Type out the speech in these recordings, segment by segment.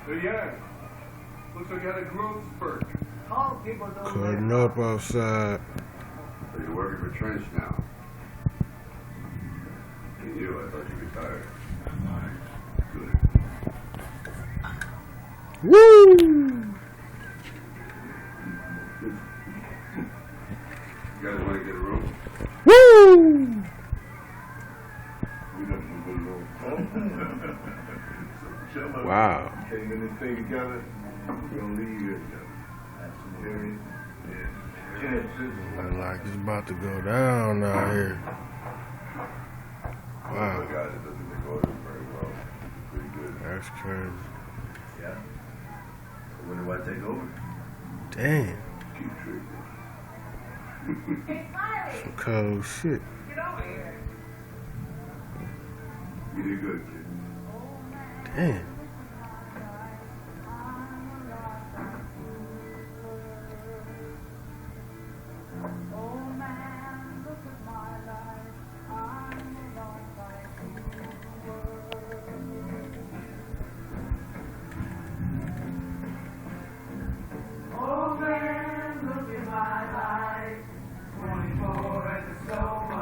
Yeah. Looks like you had a growth spurt. Cutting up outside. So you're working for Trench now? And you? I thought you retired. Good. Woo! You guys want to get a room? Woo! We got some good room. Wow. Getting this thing together, we're going to leave it. Look like it's about to go down out here. Wow. Guys, it doesn't make orders very well. Pretty good. That's crazy. Yeah. When do I take over? Damn. Keep tripping. Some cold shit. Get over here. You did good, kid. Damn.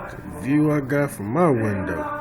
The view I got from my window.